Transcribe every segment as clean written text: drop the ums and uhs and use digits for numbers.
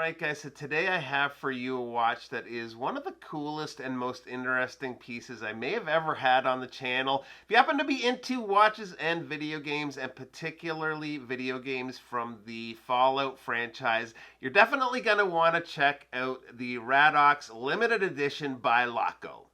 Alright guys, so today I have for you a watch that is one of the coolest and most interesting pieces I may have ever had on the channel. If you happen to be into watches and video games, and particularly video games from the Fallout franchise, you're definitely going to want to check out the RAD-AUX Limited Edition by Laco.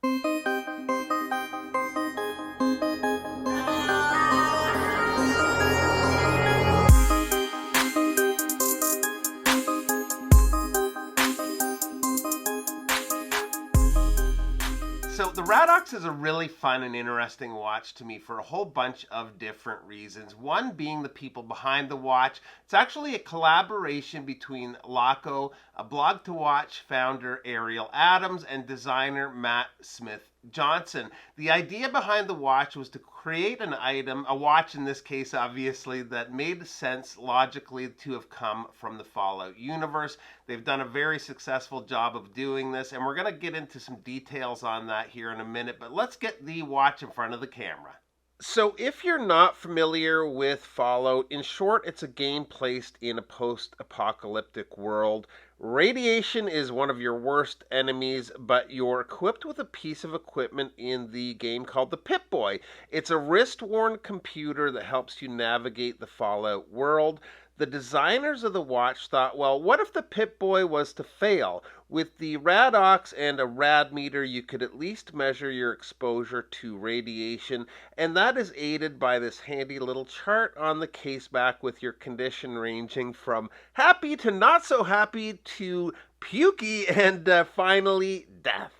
So the RAD-AUX is a really fun and interesting watch to me for a whole bunch of different reasons. One being the people behind the watch. It's actually a collaboration between Laco, ABlogToWatch founder Ariel Adams, and designer Matt Smith Johnson. The idea behind the watch was to create an item, a watch in this case obviously, that made sense logically to have come from the Fallout universe. They've done a very successful job of doing this, and we're going to get into some details on that here in a minute, but let's get the watch in front of the camera. So if you're not familiar with Fallout, in short, it's a game placed in a post-apocalyptic world. Radiation is one of your worst enemies, but you're equipped with a piece of equipment in the game called the Pip-Boy. It's a wrist-worn computer that helps you navigate the Fallout world. The designers of the watch thought, well, what if the Pip-Boy was to fail? With the RAD-AUX and a rad meter, you could at least measure your exposure to radiation, and that is aided by this handy little chart on the case back with your condition ranging from happy to not so happy to pukey and finally death.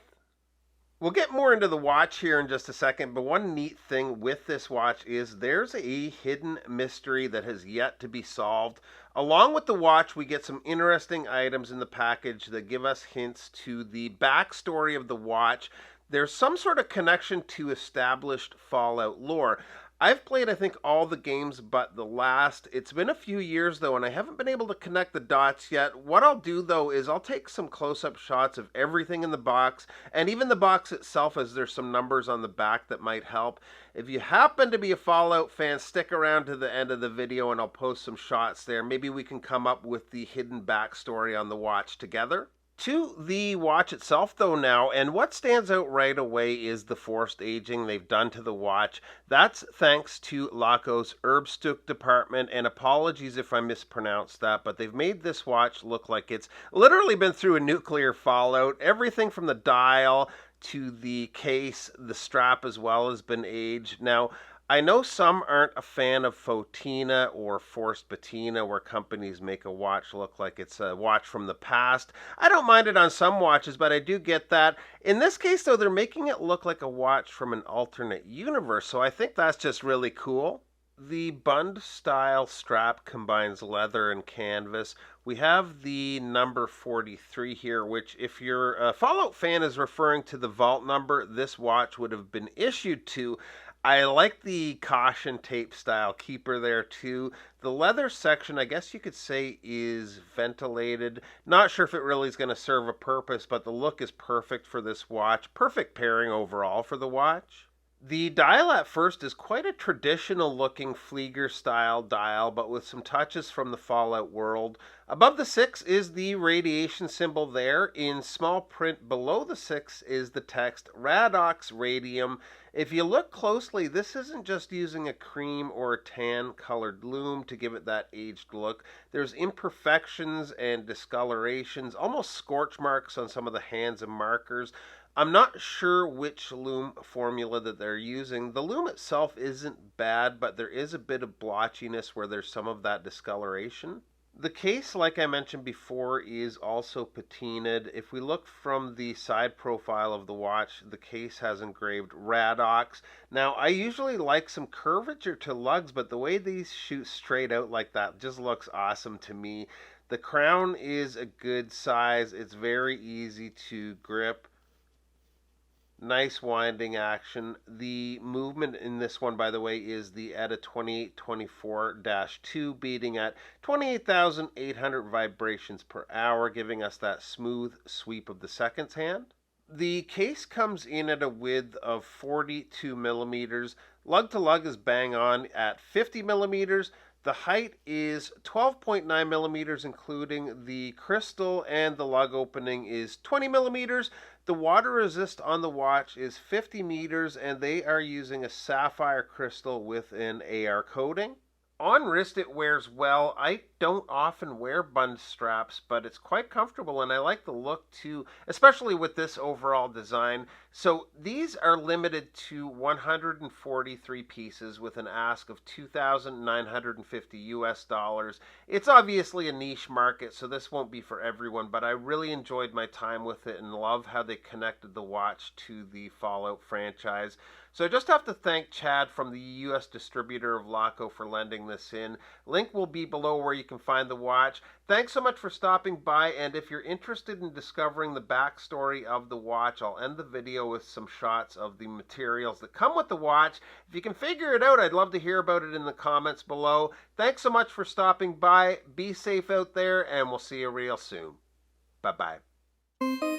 We'll get more into the watch here in just a second, but one neat thing with this watch is there's a hidden mystery that has yet to be solved. Along with the watch, we get some interesting items in the package that give us hints to the backstory of the watch. There's some sort of connection to established Fallout lore. I've played, I think, all the games but the last. It's been a few years, though, and I haven't been able to connect the dots yet. What I'll do, though, is I'll take some close-up shots of everything in the box, and even the box itself, as there's some numbers on the back that might help. If you happen to be a Fallout fan, stick around to the end of the video, and I'll post some shots there. Maybe we can come up with the hidden backstory on the watch together. To the watch itself though now, and what stands out right away is the forced aging they've done to the watch. That's thanks to Laco's Erbstück department, and apologies if I mispronounced that, but they've made this watch look like it's literally been through a nuclear fallout. Everything from the dial to the case, the strap as well has been aged. Now, I know some aren't a fan of fauxtina or forced patina, where companies make a watch look like it's a watch from the past. I don't mind it on some watches, but I do get that. In this case, though, they're making it look like a watch from an alternate universe, so I think that's just really cool. The bund style strap combines leather and canvas. We have the number 43 here, which if your Fallout fan is referring to the vault number this watch would have been issued to. I like the caution tape style keeper there too. The leather section, I guess you could say, is ventilated. Not sure if it really is going to serve a purpose, but the look is perfect for this watch. Perfect pairing overall for the watch. The dial at first is quite a traditional looking Flieger style dial, but with some touches from the Fallout world. Above the 6 is the radiation symbol there. In small print below the 6 is the text RAD-AUX Radium. If you look closely, this isn't just using a cream or a tan colored lume to give it that aged look. There's imperfections and discolorations, almost scorch marks on some of the hands and markers. I'm not sure which lume formula that they're using. The lume itself isn't bad, but there is a bit of blotchiness where there's some of that discoloration. The case, like I mentioned before, is also patinaed. If we look from the side profile of the watch, the case has engraved RAD-AUX. Now, I usually like some curvature to lugs, but the way these shoot straight out like that just looks awesome to me. The crown is a good size. It's very easy to grip. Nice winding action. The movement in this one, by the way, is the ETA 2824-2, beating at 28,800 vibrations per hour, giving us that smooth sweep of the seconds hand. The case comes in at a width of 42 millimeters. Lug to lug is bang on at 50 millimeters. The height is 12.9 millimeters, including the crystal, and the lug opening is 20 millimeters. The water resist on the watch is 50 meters, and they are using a sapphire crystal with an AR coating. On wrist, it wears well. I don't often wear bund straps, but it's quite comfortable, and I like the look too, especially with this overall design. So these are limited to 143 pieces with an ask of $2,950 US. It's obviously a niche market, so this won't be for everyone, but I really enjoyed my time with it and love how they connected the watch to the Fallout franchise. So I just have to thank Chad from the US distributor of Laco for lending this in. Link will be below where you can find the watch. Thanks so much for stopping by, and if you're interested in discovering the backstory of the watch, I'll end the video with some shots of the materials that come with the watch. If you can figure it out, I'd love to hear about it in the comments below. Thanks so much for stopping by. Be safe out there, and we'll see you real soon. Bye-bye.